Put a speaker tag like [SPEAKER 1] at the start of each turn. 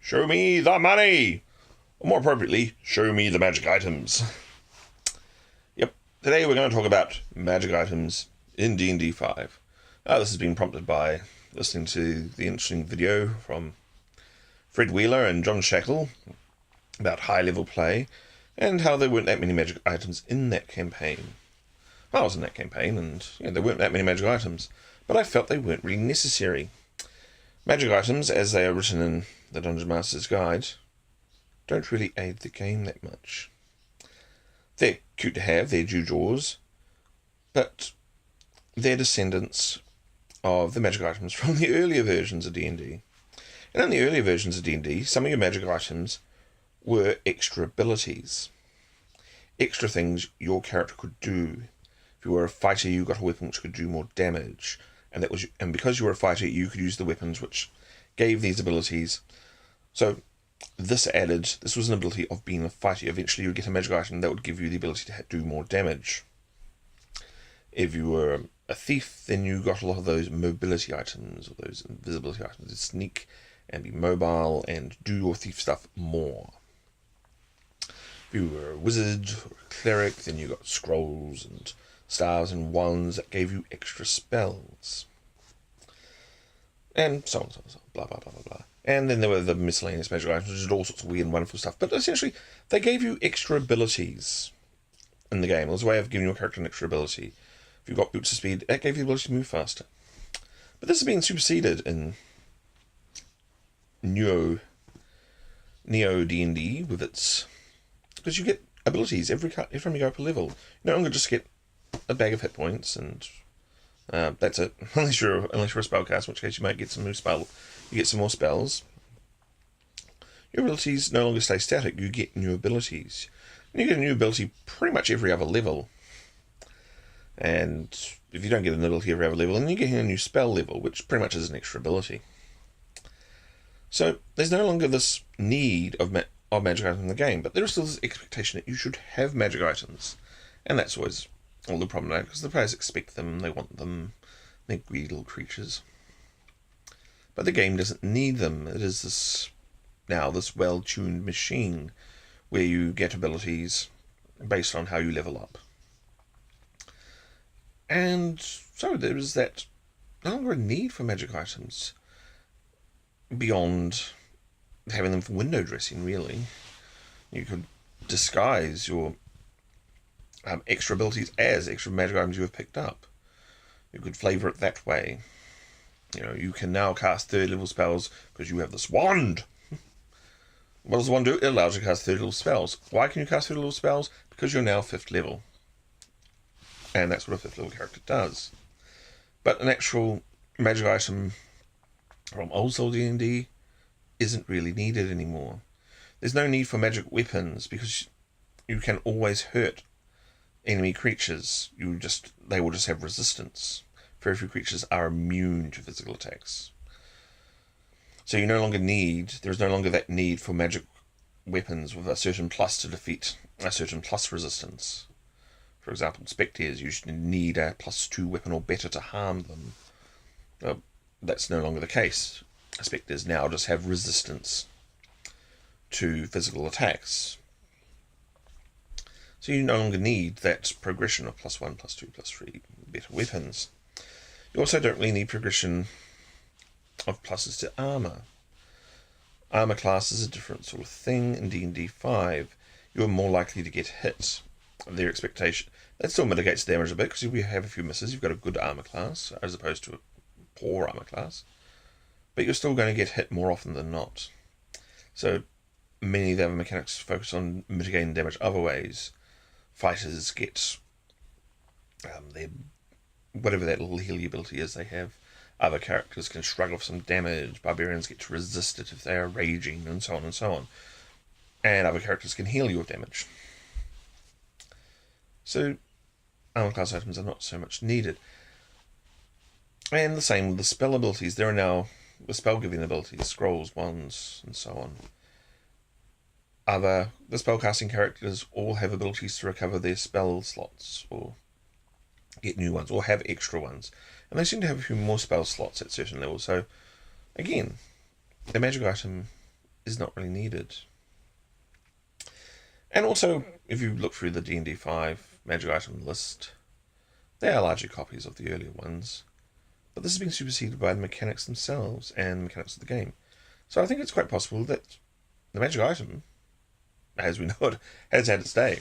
[SPEAKER 1] Show me the money! Or more appropriately, show me the magic items. Yep, today we're going to talk about magic items in D&D 5. This has been prompted by listening to the interesting video from Fred Wheeler and John Shackle about high-level play and how there weren't that many magic items in that campaign. I was in that campaign and there weren't that many magic items, but I felt they weren't really necessary. Magic items, as they are written in the Dungeon Master's Guide, don't really aid the game that much. They're cute to have, they're gewgaws, but they're descendants of the magic items from the earlier versions of D&D. And in the earlier versions of D&D, some of your magic items were extra abilities. Extra things your character could do. If you were a fighter, you got a weapon which could do more damage. And because you were a fighter, you could use the weapons which gave these abilities. So this was an ability of being a fighter. Eventually you would get a magic item that would give you the ability to do more damage. If you were a thief, then you got a lot of those mobility items, or those invisibility items, to sneak and be mobile and do your thief stuff more. If you were a wizard or a cleric, then you got scrolls and stars and wands that gave you extra spells. And so on, blah, blah, blah, blah, blah. And then there were the miscellaneous magic items, which did all sorts of weird and wonderful stuff. But essentially, they gave you extra abilities in the game. It was a way of giving your character an extra ability. If you got boots of speed, it gave you the ability to move faster. But this has been superseded in Neo D&D with its... because you get abilities every time you go up a level. You no longer just get a bag of hit points and that's it. Unless you're a spellcaster, in which case you might get some new spell. You get some more spells. Your abilities no longer stay static. You get new abilities. And you get a new ability pretty much every other level. And if you don't get an ability every other level, then you get a new spell level, which pretty much is an extra ability. So there's no longer this need of magic items in the game, but there is still this expectation that you should have magic items. And that's always all the problem now, because the players expect them, they want them, they're greedy little creatures. But the game doesn't need them. It is this well-tuned machine where you get abilities based on how you level up. And so there is that no longer a need for magic items beyond having them for window dressing, really. You could disguise your extra abilities as extra magic items you have picked up. You could flavour it that way. You can now cast third level spells because you have this wand. What does the wand do? It allows you to cast third level spells. Why can you cast third level spells? Because you're now 5th level. And that's what a 5th level character does. But an actual magic item from old school D&D isn't really needed anymore. There's no need for magic weapons because you can always hurt enemy creatures. They will just have resistance. Very few creatures are immune to physical attacks. So there is no longer that need for magic weapons with a certain plus to defeat a certain plus resistance. For example, spectres usually need a +2 weapon or better to harm them. That's no longer the case. Spectres now just have resistance to physical attacks. So you no longer need that progression of +1, +2, +3 better weapons. You also don't really need progression of pluses to armour. Armour class is a different sort of thing in D&D 5. You're more likely to get hit. Their expectation... that still mitigates damage a bit, because if you have a few misses, you've got a good armour class, as opposed to a poor armour class. But you're still going to get hit more often than not. So many of the other mechanics focus on mitigating damage other ways. Fighters get whatever that little healing ability is they have. Other characters can shrug off some damage. Barbarians get to resist it if they are raging, and so on and so on. And other characters can heal your damage. So armor class items are not so much needed. And the same with the spell abilities. There are now the spell giving abilities, scrolls, wands, and so on. The spellcasting characters all have abilities to recover their spell slots, or get new ones, or have extra ones. And they seem to have a few more spell slots at certain levels. So, again, the magic item is not really needed. And also, if you look through the D&D 5 magic item list, they are largely copies of the earlier ones, but this has been superseded by the mechanics themselves and the mechanics of the game. So I think it's quite possible that the magic item, as we know it, has had its day.